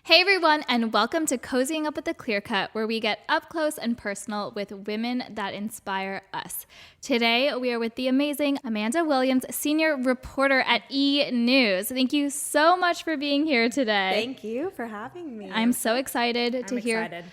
Hey everyone, and welcome to Cozying Up with the Clear Cut, where we get up close and personal with women that inspire us. Today, we are with the amazing Amanda Williams, senior reporter at E! News. Thank you so much for being here today. Thank you for having me. I'm so excited to hear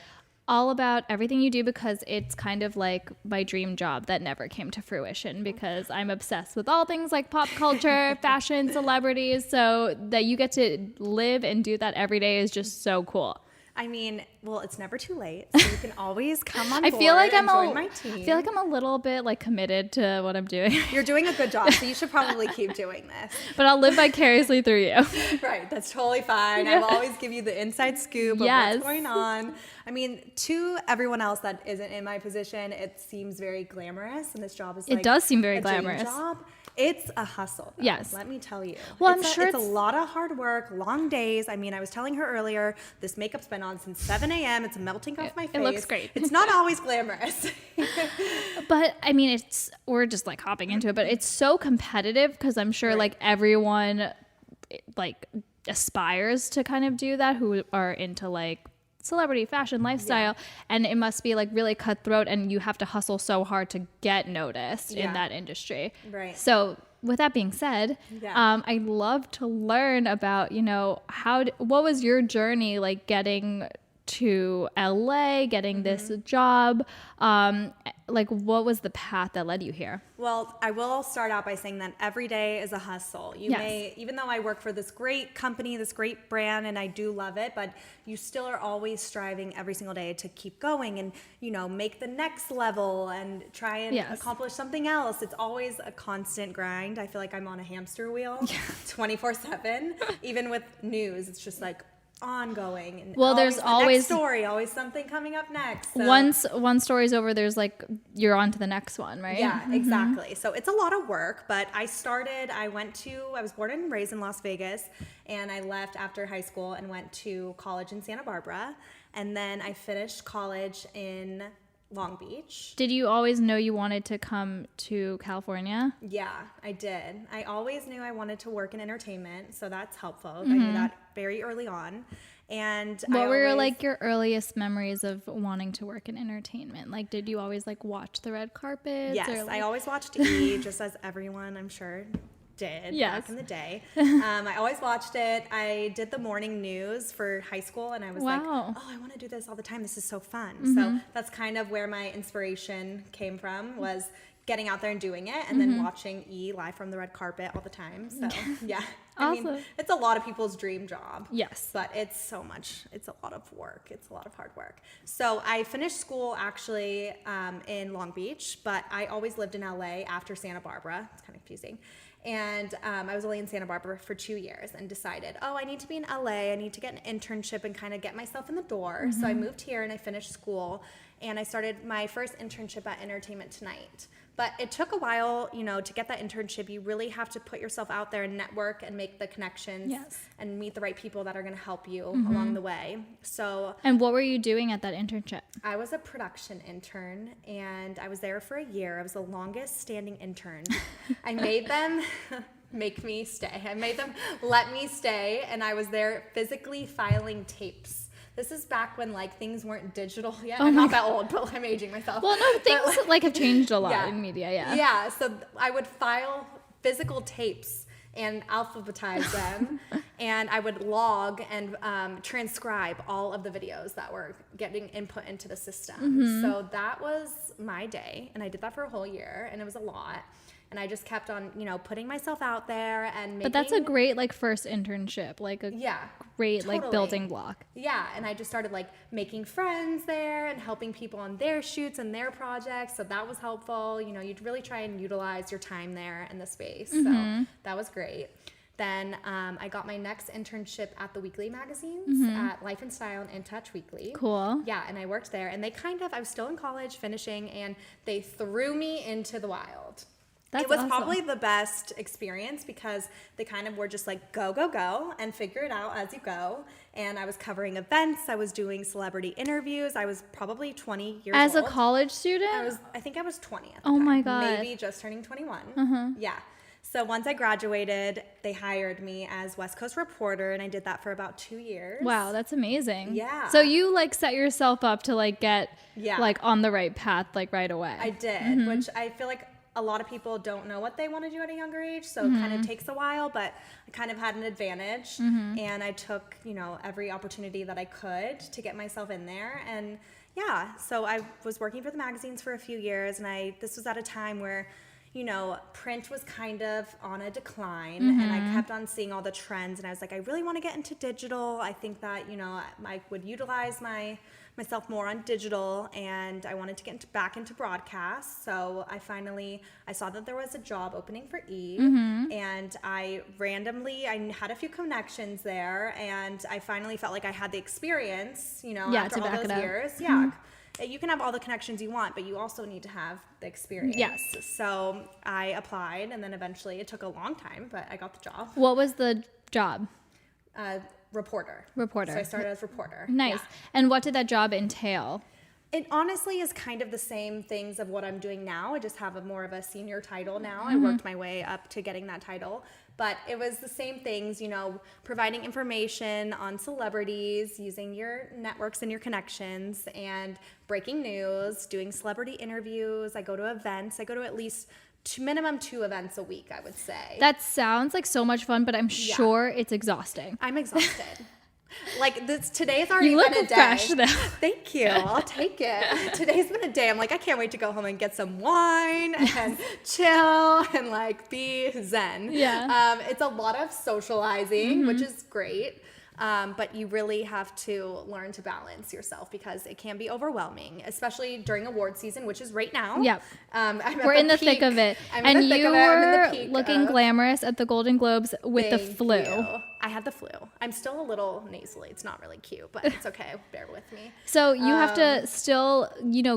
all about everything you do, because it's kind of like my dream job that never came to fruition, because I'm obsessed with all things like pop culture, fashion, celebrities. So that you get to live and do that every day is just so cool. I mean, well, it's never too late, so you can always come on board and join my team. I feel like I'm a little bit like committed to what I'm doing. You're doing a good job, so you should probably keep doing this. But I'll live vicariously through you. Right, that's totally fine. Yeah. I'll always give you the inside scoop of what's going on. I mean, to everyone else that isn't in my position, it seems very glamorous, and this job is like it does seem very a glamorous. dream job. It's a hustle, though, yes. Let me tell you. Well, I'm sure it's a lot of hard work, long days. I mean, I was telling her earlier, this makeup's been on since 7 a.m. It's melting off my face. It looks great. It's not always glamorous. But I mean, we're just like hopping into it, but it's so competitive, because I'm sure like everyone like aspires to kind of do that, who are into like celebrity fashion lifestyle, and it must be like really cutthroat, and you have to hustle so hard to get noticed in that industry. Right. So with that being said, I'd love to learn about, what was your journey like getting to LA, getting this job? Like, what was the path that led you here? Well, I will start out by saying that every day is a hustle. You may, even though I work for this great company, this great brand, and I do love it, but you still are always striving every single day to keep going and, make the next level and try and accomplish something else. It's always a constant grind. I feel like I'm on a hamster wheel 24/7. Even with news, it's just like ongoing, and there's always next story, always something coming up next. So. Once one story's over, there's like you're on to the next one, right? Yeah, exactly. So it's a lot of work, but I was born and raised in Las Vegas, and I left after high school and went to college in Santa Barbara, and then I finished college in Long Beach. Did you always know you wanted to come to California? Yeah, I did. I always knew I wanted to work in entertainment, so that's helpful. I knew that very early on. And what were your earliest memories of wanting to work in entertainment? Like, did you always like watch the red carpet? Yes, I always watched E! Just as everyone, I'm sure, did back in the day. I always watched it. I did the morning news for high school, and I was like, oh, I want to do this all the time. This is so fun. So that's kind of where my inspiration came from, was getting out there and doing it, and then watching E! Live from the red carpet all the time. So yeah. Awesome. I mean, it's a lot of people's dream job. Yes. But it's a lot of work. It's a lot of hard work. So I finished school actually in Long Beach, but I always lived in LA after Santa Barbara. It's kind of confusing. And I was only in Santa Barbara for 2 years, and decided, I need to be in LA. I need to get an internship and kind of get myself in the door. So I moved here and I finished school, and I started my first internship at Entertainment Tonight. But it took a while, to get that internship. You really have to put yourself out there and network and make the connections and meet the right people that are going to help you along the way. And what were you doing at that internship? I was a production intern, and I was there for a year. I was the longest standing intern. I made them make me stay. I made them let me stay, and I was there physically filing tapes. This is back when things weren't digital yet. I'm not that old, but I'm aging myself. Well, no, things have changed a lot in media. Yeah. So I would file physical tapes and alphabetize them, and I would log and transcribe all of the videos that were getting input into the system. So that was my day, and I did that for a whole year, and it was a lot. And I just kept on, putting myself out there and making... But that's a great, first internship. Great, totally. Building block. Yeah, and I just started, making friends there and helping people on their shoots and their projects. So that was helpful. You'd really try and utilize your time there in the space. So that was great. Then I got my next internship at the weekly magazines, at Life and Style and In Touch Weekly. Cool. Yeah, and I worked there. And I was still in college, finishing, and they threw me into the wild. It was probably the best experience, because they kind of were just go, go, go, and figure it out as you go. And I was covering events. I was doing celebrity interviews. I was probably 20 years old. As a college student? I think I was 20 at the time. Oh my God. Maybe just turning 21. Yeah. So once I graduated, they hired me as West Coast reporter, and I did that for about 2 years. Wow, that's amazing. Yeah. So you like set yourself up to like get Yeah. like on the right path like right away. I did, which I feel like a lot of people don't know what they want to do at a younger age, so it kind of takes a while, but I kind of had an advantage, and I took, every opportunity that I could to get myself in there. And yeah, so I was working for the magazines for a few years, and this was at a time where print was kind of on a decline, and I kept on seeing all the trends, and I was like, I really want to get into digital. I think that, I would utilize myself more on digital, and I wanted to get back into broadcast. So I saw that there was a job opening for E, and I had a few connections there, and I finally felt like I had the experience, after all those years. Yeah. You can have all the connections you want, but you also need to have the experience. Yes. So I applied, and then eventually it took a long time, but I got the job. What was the job? Reporter. Reporter. So I started as reporter. Nice. Yeah. And what did that job entail? It honestly is kind of the same things of what I'm doing now. I just have more of a senior title now. I worked my way up to getting that title. But it was the same things, providing information on celebrities, using your networks and your connections, and breaking news, doing celebrity interviews. I go to events. I go to at least minimum 2 events a week, I would say. That sounds like so much fun, but I'm sure it's exhausting. I'm exhausted. Like today's already You look been a day. fresh though. Thank you. I'll take it. Today's been a day. I'm like, I can't wait to go home and get some wine and chill and like be zen. Yeah. It's a lot of socializing, which is great. But you really have to learn to balance yourself because it can be overwhelming, especially during award season, which is right now. Yep. We're in the thick of it. And you were looking glamorous at the Golden Globes with the flu. I had the flu. I'm still a little nasally. It's not really cute, but it's okay. Bear with me. So you have to still,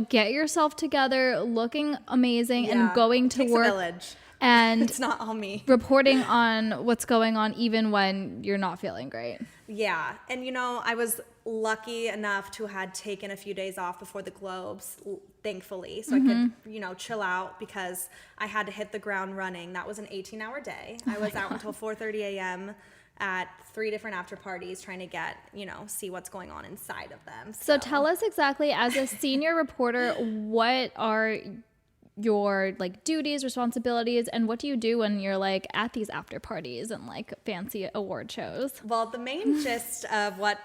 get yourself together, looking amazing, and going to Takes work. A village. And it's not all me. Reporting on what's going on even when you're not feeling great. Yeah. And, I was lucky enough to had taken a few days off before the Globes, thankfully, so I could, chill out because I had to hit the ground running. That was an 18-hour day. I was out until 4:30 a.m. at 3 different after parties trying to get, see what's going on inside of them. So tell us exactly, as a senior reporter, what are your duties, responsibilities, and what do you do when you're at these after parties and fancy award shows? Well, the main gist of what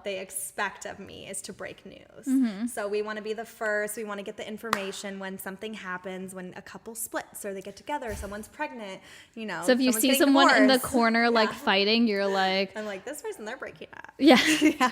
they expect of me is to break news. So we want to be the first. We want to get the information when something happens, when a couple splits or they get together, someone's pregnant, So if you see someone in the corner fighting, you're like, I'm like, this person, they're breaking up. Yeah. Yeah.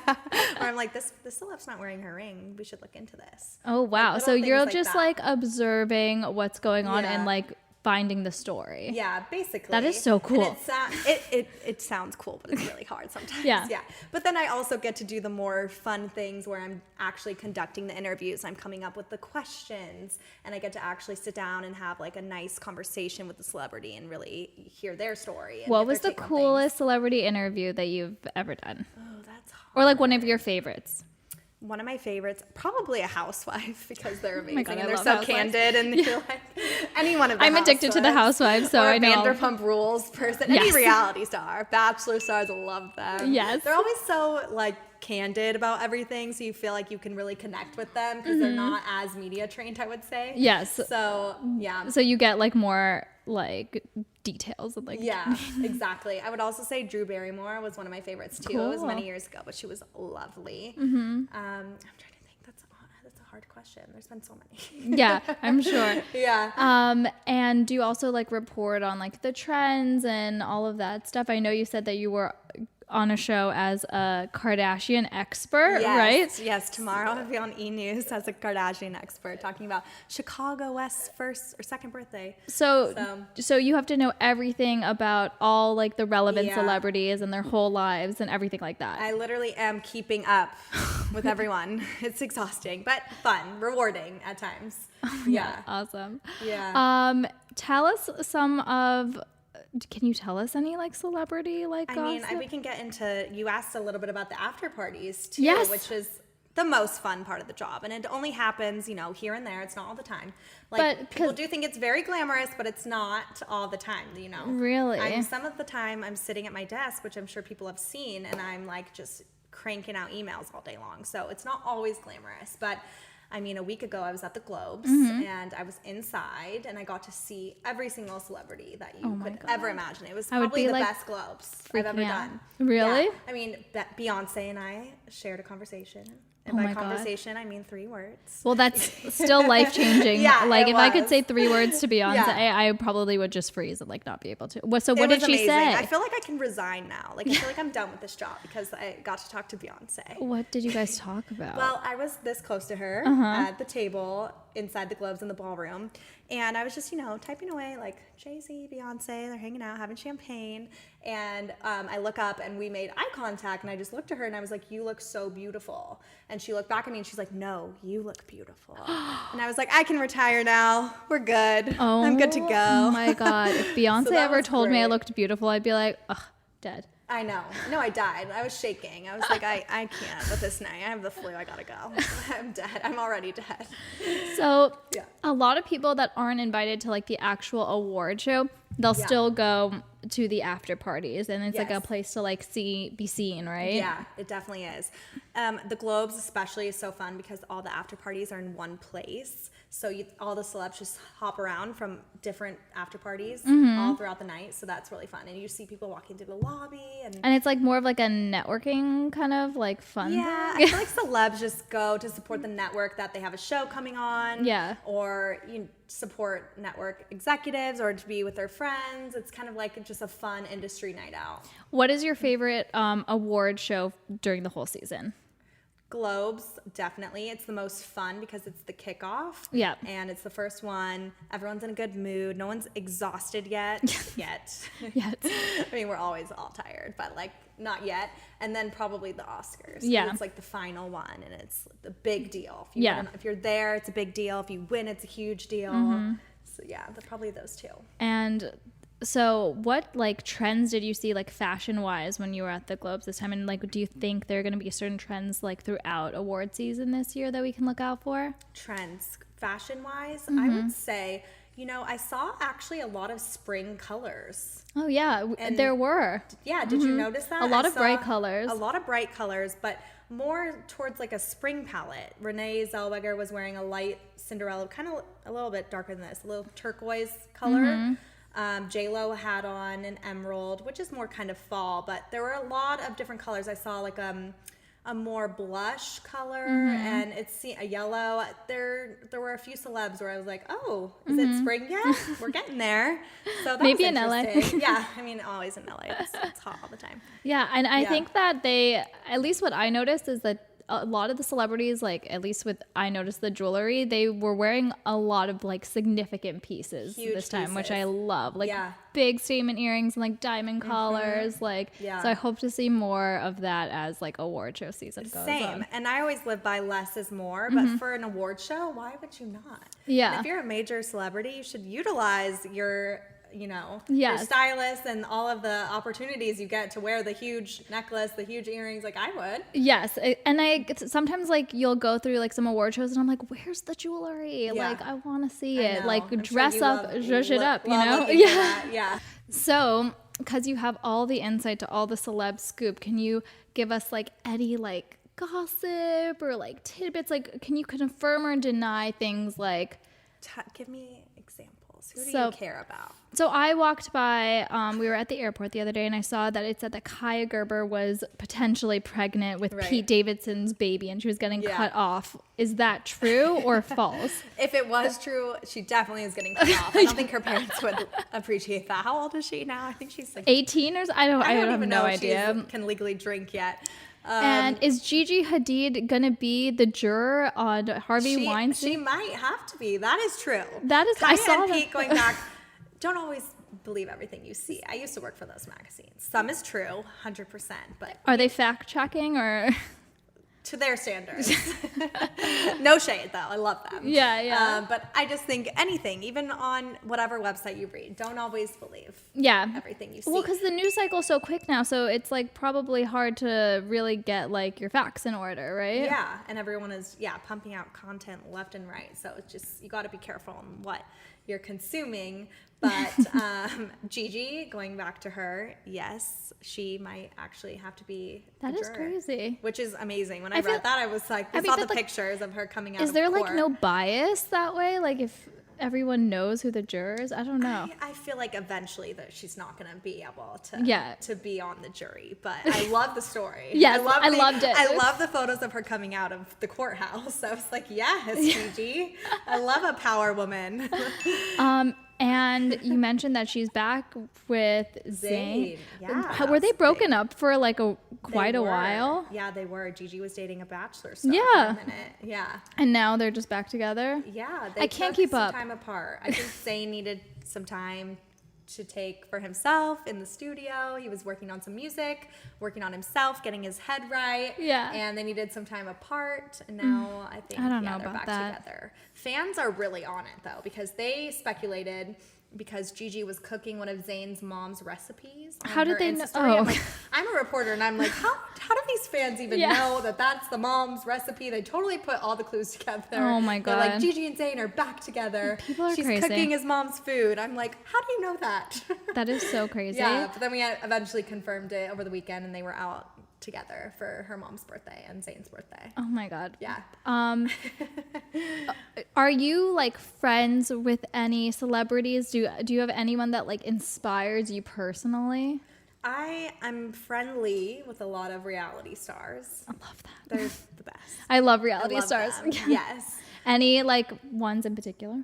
Or I'm like, this celeb's not wearing her ring. We should look into this. Oh, wow. So you're just that. Observing what's going on and finding the story. Yeah, basically. That is so cool. And it sounds cool, but it's really hard sometimes. Yeah. But then I also get to do the more fun things where I'm actually conducting the interviews. I'm coming up with the questions, and I get to actually sit down and have a nice conversation with the celebrity and really hear their story. What was the coolest celebrity interview that you've ever done? Oh, that's hard. Or one of your favorites? One of my favorites, probably a housewife, because they're amazing. Oh my God, and they're so candid, and you're any one of them. I'm addicted to the Housewives, so I know. Vanderpump Rules person, any reality star, Bachelor stars, love them. Yes, they're always so candid about everything, so you feel like you can really connect with them because they're not as media trained, I would say. Yes. So yeah. So you get more details and yeah, exactly. I would also say Drew Barrymore was one of my favorites too. Cool. It was many years ago, but she was lovely. I'm trying to think. That's a hard question. There's been so many. Yeah, I'm sure. Yeah. And do you also report on the trends and all of that stuff? I know you said that you were on a show as a Kardashian expert, right? Yes, tomorrow I'll be on E! News as a Kardashian expert talking about Chicago West's first or second birthday. So you have to know everything about all the relevant celebrities and their whole lives and everything like that. I literally am keeping up with everyone. It's exhausting, but fun, rewarding at times. Yeah. Awesome. Yeah. Tell us can you tell us any celebrity gossip? I mean, we can get into, you asked a little bit about the after parties too, Yes. which is the most fun part of the job. And it only happens, here and there. It's not all the time. Like, But people do think it's very glamorous, but it's not all the time, Really? Some of the time I'm sitting at my desk, which I'm sure people have seen, and I'm like just cranking out emails all day long. So it's not always glamorous. But I mean, a week ago I was at the Globes and I was inside and I got to see every single celebrity that you could ever imagine. It was probably the best Globes I've ever done. Really? Yeah. I mean, Beyonce and I shared a conversation. And by conversation, I mean 3 words. Well, that's still life-changing. Like, if I could say 3 words to Beyonce, I probably would just freeze and, like, not be able to. So what did she say? I feel like I can resign now. Like, I feel like I'm done with this job because I got to talk to Beyonce. What did you guys talk about? Well, I was this close to her at the table inside the Globes in the ballroom. And I was just, typing away, like, Jay-Z, Beyonce, they're hanging out, having champagne. And I look up, and we made eye contact, and I just looked at her, and I was like, you look so beautiful. And she looked back at me, and she's like, no, you look beautiful. And I was like, I can retire now. We're good. I'm good to go. Oh, my God. If Beyonce ever told me I great. looked beautiful, I'd be like, ugh, dead. I know. No, I died. I was shaking. I was like, I can't with this night. I have the flu. I gotta go. I'm dead. I'm already dead. So a lot of people that aren't invited to like the actual award show, they'll still go to the after parties, and it's like a place to like be seen, right? Yeah, it definitely is. The Globes especially is so fun because all the after parties are in one place. So all the celebs just hop around from different after parties all throughout the night. So that's really fun. And you see people walking through the lobby. And it's like more of like a networking kind of like fun thing. I feel like celebs just go to support the network that they have a show coming on. Yeah. Or support network executives or to be with their friends. It's kind of like just a fun industry night out. What is your favorite award show during the whole season? Globes, definitely. It's the most fun because it's the kickoff. Yeah. And it's the first one. Everyone's in a good mood. No one's exhausted yet. Yet. I mean, we're always all tired, but like not yet. And then probably the Oscars. Yeah. It's like the final one and it's the big deal. If you're there, it's a big deal. If you win, it's a huge deal. So yeah, probably those two. And so what like trends did you see like fashion wise when you were at the Globes this time, and like do you think there are going to be certain trends like throughout award season this year that we can look out for? Trends fashion wise, I would say I saw actually a lot of spring colors. Oh yeah, there were. Yeah, did you notice that? A lot of bright colors. A lot of bright colors, but more towards like a spring palette. Renee Zellweger was wearing a light Cinderella, kind of a little bit darker than this, a little turquoise color. J-Lo had on an emerald, which is more kind of fall, but there were a lot of different colors. I saw like a more blush color and it's a yellow. There were a few celebs where I was like, oh, is it spring yet? We're getting there. So that maybe was in LA. Yeah, I mean, always in LA. It's hot all the time. Yeah, and I think that at least what I noticed is that a lot of the celebrities, like at least I noticed the jewelry, they were wearing a lot of like significant pieces this time, which I love. Like big statement earrings and like diamond collars. Like, so I hope to see more of that as like award show season goes on. And I always live by less is more, but for an award show, why would you not? Yeah. And if you're a major celebrity, you should utilize your your stylist and all of the opportunities you get to wear the huge necklace, the huge earrings, like I would. Yes. And sometimes like you'll go through like some award shows and I'm like, where's the jewelry? Like I want to see it. Like dress up, zhuzh it up, Yeah. So, because you have all the insight to all the celeb scoop, can you give us like any like gossip or like tidbits? Like, can you confirm or deny things like? Give me examples. Who do you care about? So I walked by, we were at the airport the other day, and I saw that it said that Kaya Gerber was potentially pregnant with Pete Davidson's baby, and she was getting cut off. Is that true or false? If it was true, she definitely is getting cut off. I don't think her parents would appreciate that. How old is she now? I think she's like 18 or I don't have even no know idea. If she can legally drink yet. And is Gigi Hadid gonna be the juror on Harvey Weinstein? She might have to be. That is true. That is. Kaya I saw and that. Pete going back. Don't always believe everything you see. I used to work for those magazines. Some is true, 100%. But are they fact checking or? to their standards. No shade though, I love them. Yeah. But I just think anything, even on whatever website you read, don't always believe everything you see. Well, because the news cycle's so quick now, so it's like probably hard to really get like your facts in order, right? Yeah, and everyone is pumping out content left and right, so it's just you got to be careful on what you're consuming. But Gigi, going back to her, yes, she might actually have to be a That is juror, crazy. which is amazing. When I read that, I was like, I saw the pictures of her coming out Is of there court. like no bias that way? Like if everyone knows who the juror is? I don't know. I feel like eventually that she's not going to be able to be on the jury, but I love the story. Yes, I loved it. I love the photos of her coming out of the courthouse. I was like, yes, Gigi. I love a power woman. And you mentioned that she's back with Zayn. Yeah. Were they broken up for like quite a were. while? Yeah, they were. Gigi was dating a Bachelor star Yeah. for a minute. Yeah. And now they're just back together? Yeah. I can't keep some up. time apart. I think Zayn needed some time to take for himself in the studio. He was working on some music, working on himself, getting his head right. Yeah. And they needed some time apart. And now I think I don't know they're about back that. together. Fans are really on it though, because they speculated because Gigi was cooking one of Zayn's mom's recipes. How did they know? Insta story. Oh. I'm like, I'm a reporter and I'm like, how do these fans even know that that's the mom's recipe? They totally put all the clues together. Oh my God. They're like, Gigi and Zayn are back together. People are She's crazy. cooking his mom's food. I'm like, how do you know that? That is so crazy. Yeah, but then we eventually confirmed it over the weekend and they were out together for her mom's birthday and Zayn's birthday. Oh my God. Yeah. Are you like friends with any celebrities? Do you have anyone that like inspires you personally? I'm friendly with a lot of reality stars. I love that. They're the best. I love reality I love stars. them. Yes. Any like ones in particular?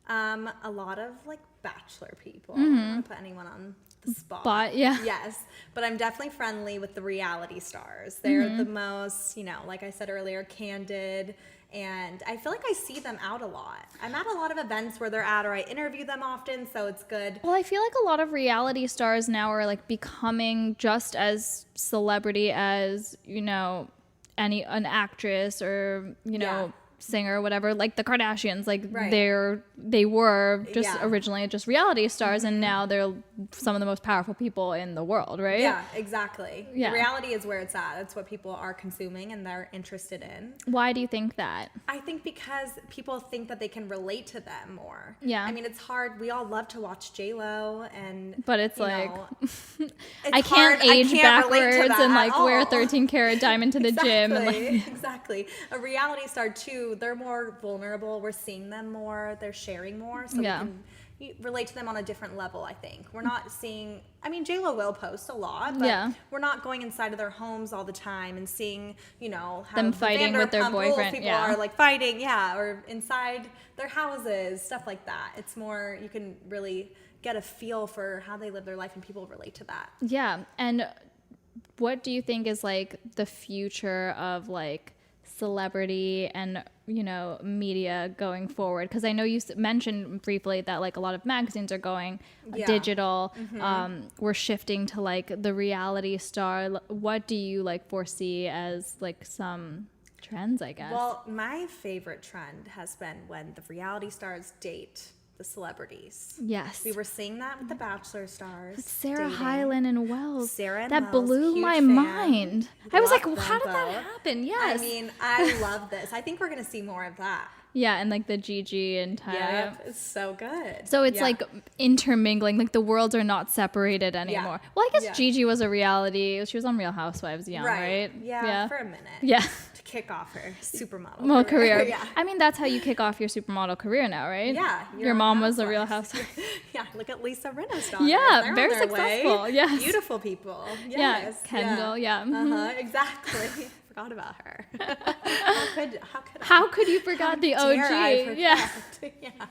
A lot of like Bachelor people. I don't want to put anyone on the spot. But yeah. Yes, but I'm definitely friendly with the reality stars. They're the most, like I said earlier, candid. And I feel like I see them out a lot. I'm at a lot of events where they're at, or I interview them often, so it's good. Well, I feel like a lot of reality stars now are like becoming just as celebrity as, an actress or, singer or whatever, like the Kardashians, like Right. they were just Yeah. originally just reality stars and now they're some of the most powerful people in the world, right? Yeah, exactly. Yeah. The reality is where it's at. That's what people are consuming and they're interested in. Why do you think that? I think because people think that they can relate to them more. Yeah. I mean, it's hard. We all love to watch J-Lo and But it's you like know, I it's can't hard. I age can't relate to backwards that and like at wear all. 13 karat diamond to the gym and like Exactly. A reality star too, they're more vulnerable. We're seeing them more. They're sharing more. So Yeah. we can relate to them on a different level, I think. We're not seeing, J-Lo will post a lot, but Yeah. we're not going inside of their homes all the time and seeing, how Them the fighting with their Vanderpump Rules boyfriend, people yeah. are like fighting, or inside their houses, stuff like that. It's more, you can really get a feel for how they live their life and people relate to that. yeah. And what do you think is like the future of like celebrity and media going forward? Because I know you mentioned briefly that like a lot of magazines are going digital. We're shifting to like the reality star. What do you like foresee as like some trends, I guess? Well, my favorite trend has been when the reality stars date the celebrities. Yes. We were seeing that with the Bachelor stars. Sarah dating. Hyland and Wells. Sarah and that Wells, blew huge my fan. mind. I was Love like, them how did that both. happen? Yes. I mean, I love this. I think we're going to see more of that. Yeah, and like the Gigi and Tyler. Yep, it's so good. So it's Yeah. like intermingling, like the worlds are not separated anymore. Well, I guess Yeah. Gigi was a reality. She was on Real Housewives young, right? Yeah, for a minute. Yeah. To kick off her supermodel Well, career. yeah. I mean, that's how you kick off your supermodel career now, right? Yeah. Your mom was a Real Housewife. Yeah, look at Lisa Rinna's daughters. Yeah, They're very on their way. successful, yes. Beautiful people. Yeah, Yes. Kendall, yeah. Uh-huh, exactly. Forgot about her. How could I? How could you forget the OG? Dare I forget? Yeah.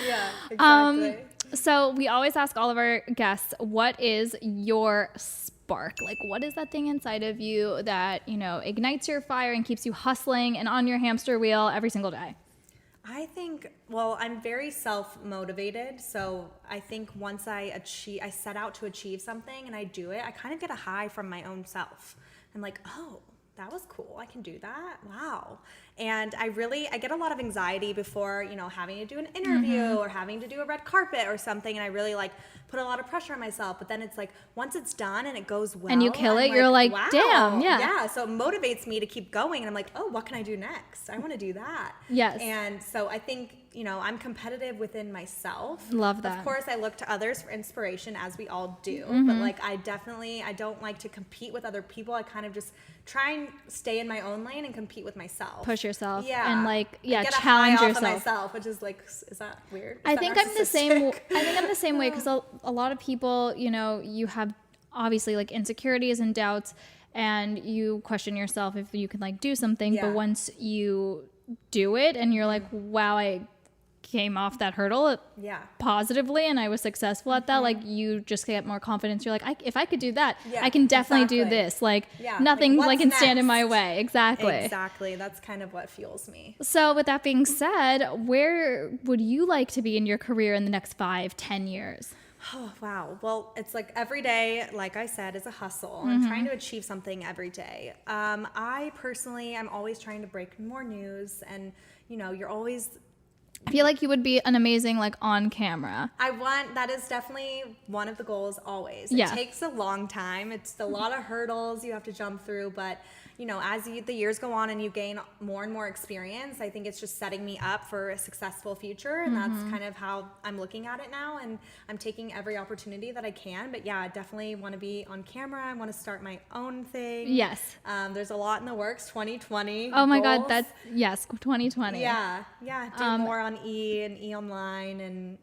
Yeah, exactly. So we always ask all of our guests, what is your spark? Like, what is that thing inside of you that, ignites your fire and keeps you hustling and on your hamster wheel every single day? I think, I'm very self-motivated. So I think once I set out to achieve something and I do it, I kind of get a high from my own self. I'm like, oh, that was cool. I can do that. Wow. And I get a lot of anxiety before, you know, having to do an interview or having to do a red carpet or something. And I really like put a lot of pressure on myself. But then it's like, once it's done and it goes well. And you kill it, you're like, wow. damn, yeah. Yeah. So it motivates me to keep going. And I'm like, oh, what can I do next? I want to do that. Yes. And so I think, you know, I'm competitive within myself. Love that. Of course, I look to others for inspiration, as we all do. But like, I don't like to compete with other people. I kind of just try and stay in my own lane and compete with myself. Push yourself. Yeah. And like, yeah, get challenge a high yourself. Off of myself, which is like, is that weird? I think I'm the same. I think I'm the same way because a lot of people, you know, you have obviously like insecurities and doubts, and you question yourself if you can like do something. Yeah. But once you do it, and you're like, wow, I came off that hurdle positively and I was successful at that, like you just get more confidence. You're like, if I could do that, I can definitely do this. Like nothing like can stand in my way. Exactly. That's kind of what fuels me. So with that being said, where would you like to be in your career in the next 5-10 years? Oh, wow. Well, it's like every day, like I said, is a hustle. I'm trying to achieve something every day. I personally, I'm always trying to break more news, and you know, you're always, I feel like you would be an amazing like on camera. that is definitely one of the goals always. It takes a long time. It's a lot of hurdles you have to jump through, but you know, as the years go on and you gain more and more experience, I think it's just setting me up for a successful future. And that's kind of how I'm looking at it now. And I'm taking every opportunity that I can. But yeah, I definitely want to be on camera. I want to start my own thing. Yes. There's a lot in the works. 2020. Oh my goals. God. 2020. Yeah. Do more on and E Online and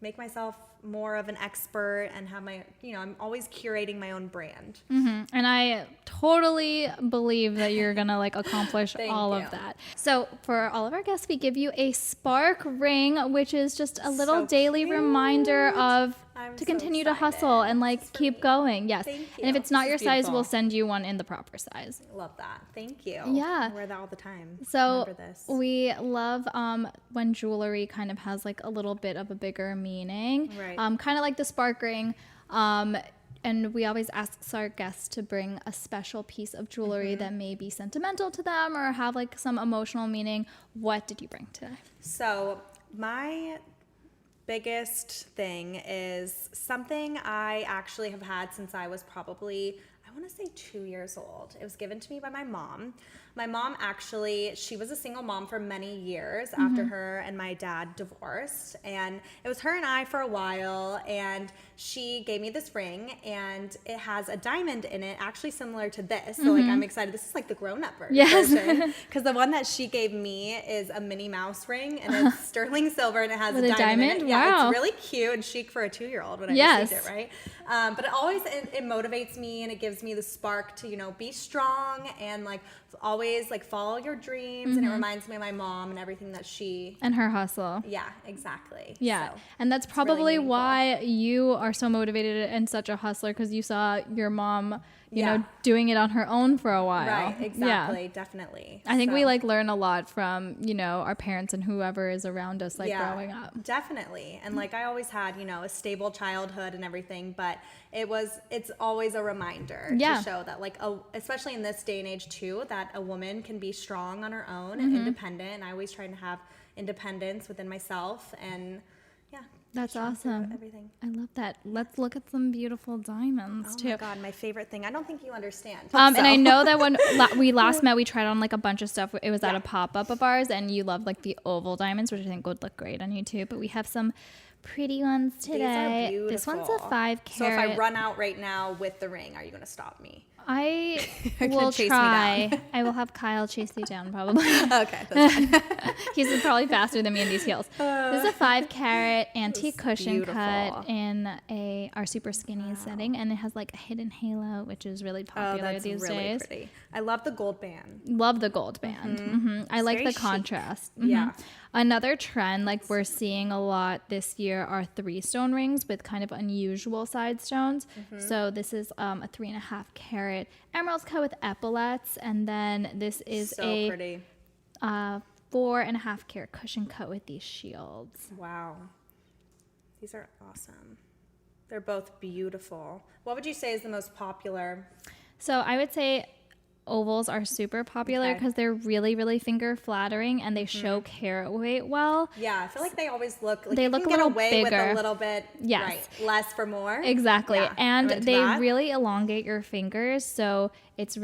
make myself more of an expert and have my, you know, I'm always curating my own brand. And I totally believe that you're gonna like accomplish all of that. So for all of our guests, we give you a spark ring, which is just a little daily reminder of to continue to hustle and like keep going. Yes. Thank you. And if it's not your size, beautiful. we'll send you one in the proper size. Love that. Thank you. Yeah. I wear that all the time. So Remember this. we love when jewelry kind of has like a little bit of a bigger meaning. Right. Kind of like the spark ring. And we always ask our guests to bring a special piece of jewelry that may be sentimental to them or have like some emotional meaning. What did you bring today? So my biggest thing is something I actually have had since I was probably, I want to say 2 years old. It was given to me by my mom. My mom actually, she was a single mom for many years after her and my dad divorced. And it was her and I for a while. And she gave me this ring, and it has a diamond in it, actually similar to this. So like, I'm excited. This is like the grown-up version. Because the one that she gave me is a Minnie Mouse ring, and it's sterling silver, and it has a diamond in it. Yeah, wow. it's really cute and chic for a 2-year-old when I received it, right? But it always, it motivates me, and it gives me the spark to, you know, be strong and like always like follow your dreams. And it reminds me of my mom and everything that she and her hustle. Yeah, exactly. Yeah. So and that's probably why you are so motivated and such a hustler, because you saw your mom, you know, doing it on her own for a while. Right, exactly, definitely. I think we like learn a lot from, you know, our parents and whoever is around us like growing up. Definitely. And like I always had, you know, a stable childhood and everything, but it's always a reminder to show that like, especially in this day and age too, that a woman can be strong on her own and independent. And I always try to have independence within myself, and that's awesome. Everything. I love that. Let's look at some beautiful diamonds too. Oh my God, my favorite thing. I don't think you understand. And I know that when we last met, we tried on like a bunch of stuff. It was at a pop-up of ours, and you loved like the oval diamonds, which I think would look great on you too. But we have some pretty ones today. These are beautiful. This one's a 5 carat. So if I run out right now with the ring, are you going to stop me? I will try. I will have Kyle chase you down probably. Okay, that's fine. He's probably faster than me in these heels. This is a 5 carat antique cushion cut in our super skinny setting, and it has like a hidden halo, which is really popular these days. Pretty. I love the gold band. Love the gold band. I like the contrast. Yeah. Another trend like we're seeing a lot this year are 3-stone rings with kind of unusual side stones. So this is a 3.5 carat emerald cut with epaulets, and then this is pretty. 4.5 carat cushion cut with these shields. Wow, these are awesome. They're both beautiful. What would you say is the most popular? So I would say ovals are super popular Okay. because they're really, really finger flattering and they show carat weight well. Yeah, I feel like they always look like They you look can a get little away with bigger. a little bit, Yes. right? Less for more. Exactly. Yeah, And I'm into they that. really elongate your fingers. So it's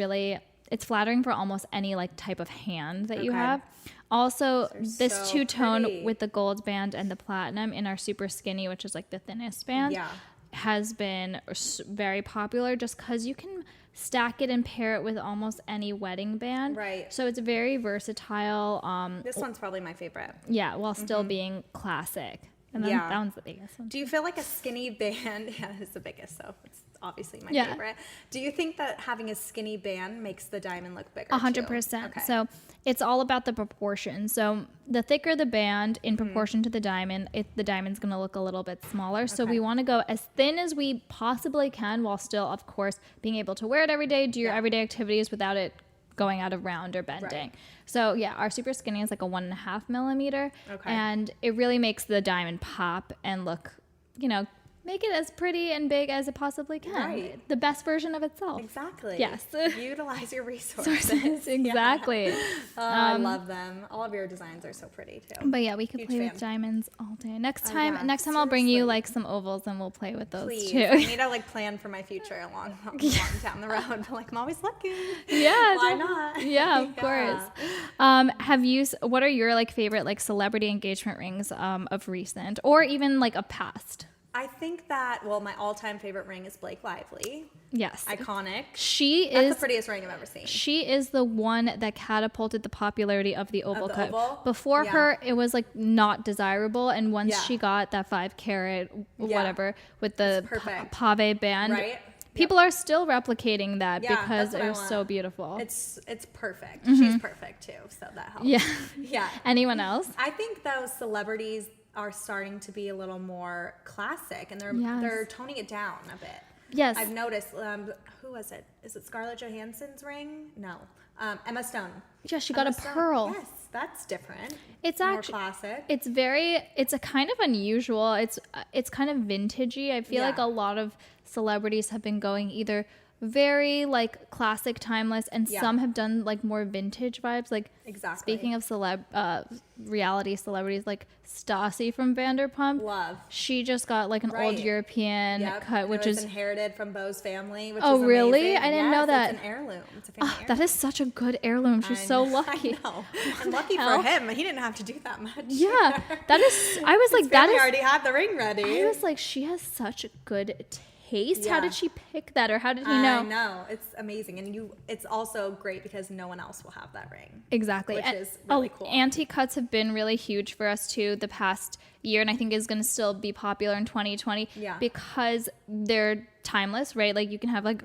flattering for almost any like type of hand that you Okay. have. Also, They're this so two-tone pretty. with the gold band and the platinum in our super skinny, which is like the thinnest band, Yeah. has been very popular just because you can stack it and pair it with almost any wedding band. Right. So it's very versatile. This one's probably my favorite. Yeah, while still being classic. And then Yeah. that one's the biggest one. Do you feel like a skinny band? Yeah, it's the biggest, so it's obviously my Yeah. favorite. Do you think that having a skinny band makes the diamond look bigger? 100%. Okay. So it's all about the proportion. So the thicker the band in proportion to the diamond, the diamond's going to look a little bit smaller. So Okay. we want to go as thin as we possibly can while still, of course, being able to wear it every day, do your Yeah. everyday activities without it going out of round or bending. Right. So yeah, our super skinny is like a 1.5 millimeter. Okay. And it really makes the diamond pop and look, make it as pretty and big as it possibly can. Right. The best version of itself. Exactly. Yes. Utilize your resources. Exactly. Oh, I love them. All of your designs are so pretty too. But yeah, we could Huge play fan. with diamonds all day. Next Oh, time, yeah, next time I'll bring you seriously. like some ovals and we'll play with those Please. too. I need to like plan for my future a long down the road. But like I'm always looking. Yeah. Why not? Yeah, of course. What are your like favorite like celebrity engagement rings of recent or even like a past? I think that my all-time favorite ring is Blake Lively. Yes. Iconic. She That's is the prettiest ring I've ever seen. She is the one that catapulted the popularity of the oval the cut. oval? Before Yeah. her, it was like not desirable, and once Yeah. she got that 5 carat Yeah. whatever with the It's perfect. pave band, Right? people are still replicating that Yeah, because that's what I it was so want. beautiful. It's perfect. She's perfect too, so that helps. Yeah. Yeah. Anyone else? I think those celebrities are starting to be a little more classic, and Yes. they're toning it down a bit. Yes. I've noticed. Who was it? Is it Scarlett Johansson's ring? No. Emma Stone. Yeah, she got Emma a Stone. pearl. Yes, that's different. It's more actually classic. it's a kind of unusual. It's kind of vintagey. I feel Yeah. like a lot of celebrities have been going either very like classic timeless and Yeah. some have done like more vintage vibes. Like Exactly. speaking of reality celebrities like Stassi from Vanderpump. Love. She just got like an old Right. European Yep. cut, which it was is inherited from Beau's family. Which Oh, is really? amazing. I didn't know Yes, that. It's an heirloom. It's a family heirloom. that is such a good heirloom. She's so lucky. I know. And lucky hell? for him, he didn't have to do that much. Yeah, that is. I was like, His that family is. already had the ring ready. I was like, she has such good taste. How Yeah. did she pick that, or how did he I know? know. It's amazing. And it's also great because no one else will have that ring. Exactly. Which And- is really cool. Antique cuts have been really huge for us too the past year, and I think is going to still be popular in 2020 Yeah. because they're timeless, right? Like you can have like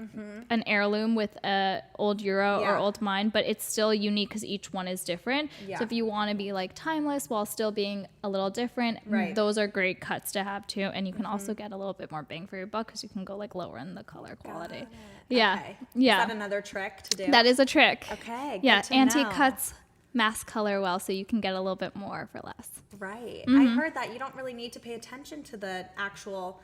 an heirloom with a old euro or Mm-hmm. Yeah. old mine, but it's still unique because each one is different. Yeah. So if you want to be like timeless while still being a little different, Right. Mm-hmm. those are great cuts to have too. And you can also get a little bit more bang for your buck because you can go like lower in the color quality. Yeah. Okay. Yeah. Is that another trick to do? That is a trick. Okay, good Yeah. to Antique know. cuts mass color well, so you can get a little bit more for less. Right. Mm-hmm. I heard that you don't really need to pay attention to the actual,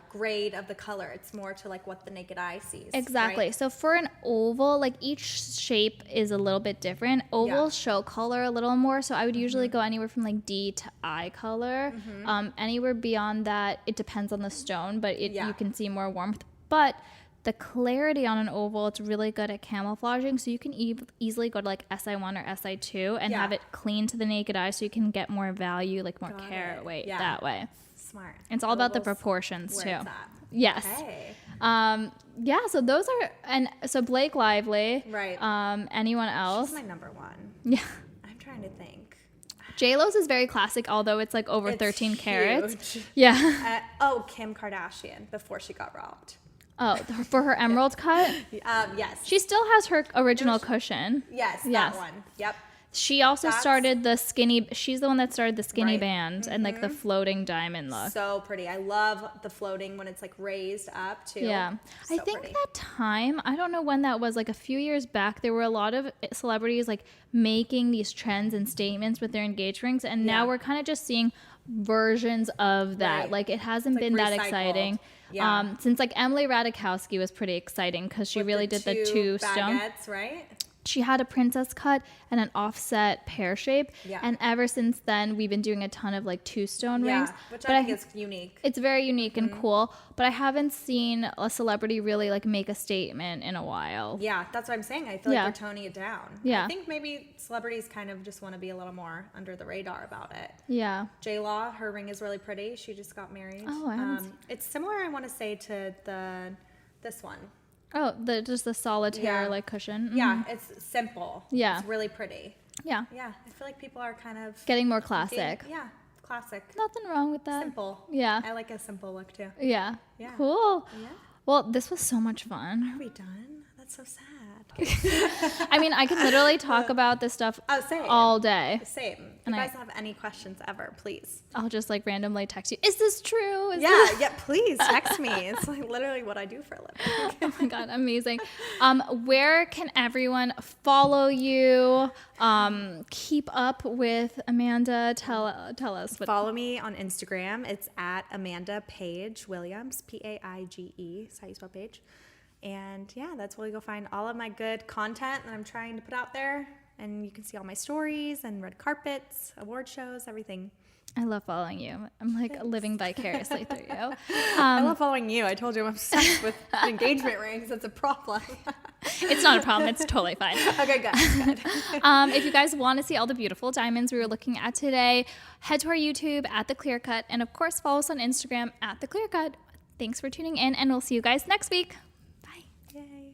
grade of the color. It's more to like what the naked eye sees. Exactly. right? So for an oval, like each shape is a little bit different. Ovals show color a little more, so I would usually go anywhere from like D to I color. Anywhere beyond that, it depends on the stone, but Yeah. you can see more warmth. But the clarity on an oval, it's really good at camouflaging, so you can easily go to like SI1 or SI2 and Yeah. have it clean to the naked eye, so you can get more value, like more Got carat it. weight Yeah. that way. Smart. It's all about the Ovals, proportions where too. it's at. Yes. Okay. Yeah, so those are, and so Blake Lively. Right. Anyone else? She's my number one. Yeah. I'm trying to think. JLo's is very classic, although it's like over It's 13 carats. huge. Yeah. Kim Kardashian before she got robbed. Oh, for her emerald cut, Yes. she still has her original cushion. Yes, Yes. that one. Yep. She also That's- started the skinny. She's the one that started the skinny Right. band and like the floating diamond look. So pretty. I love the floating when it's like raised up too. Yeah. I So think pretty. that time, I don't know when that was, like a few years back, there were a lot of celebrities like making these trends and statements with their engagement rings. And now Yeah. we're kind of just seeing versions of that. Right. Like it hasn't Like been that recycled. exciting. Yeah. Since like Emily Ratajkowski was pretty exciting because she With really did the two stone. baguettes, right? She had a princess cut and an offset pear shape. Yeah. And ever since then, we've been doing a ton of like two stone rings. Which But I think is unique. it's very unique and cool. But I haven't seen a celebrity really like make a statement in a while. Yeah, that's what I'm saying. I feel Yeah. like they're toning it down. Yeah. I think maybe celebrities kind of just want to be a little more under the radar about it. Yeah. J-Law, her ring is really pretty. She just got married. Oh, I haven't seen- It's similar, I want to say, to this one. Oh, just the solitaire Yeah. like cushion. Yeah, it's simple. Yeah. It's really pretty. Yeah. Yeah, I feel like people are kind of Getting more classic. Yeah, classic. Nothing wrong with that. Simple. Yeah. I like a simple look too. Yeah. Yeah. Cool. Yeah. Well, this was so much fun. Are we done? That's so sad. I mean, I could literally talk about this stuff Oh, same. all day. Same. If And you I- guys have any questions ever, please. I'll just like randomly text you. Is this true? Is Yeah, this-" yeah, please text me. It's like literally what I do for a living. Oh my god, amazing. Where can everyone follow you? Keep up with Amanda. Tell us what. Follow me on Instagram. It's at Amanda Paige Williams, Paige. That's how you spell Paige. And yeah, that's where you go find all of my good content that I'm trying to put out there. And you can see all my stories and red carpets, award shows, everything. I love following you. I'm like living vicariously through you. I love following you. I told you I'm obsessed with engagement rings. It's a problem. It's not a problem. It's totally fine. Okay, good. If you guys want to see all the beautiful diamonds we were looking at today, head to our YouTube at The Clear Cut. And of course, follow us on Instagram at The Clear Cut. Thanks for tuning in, and we'll see you guys next week. Bye. Yay.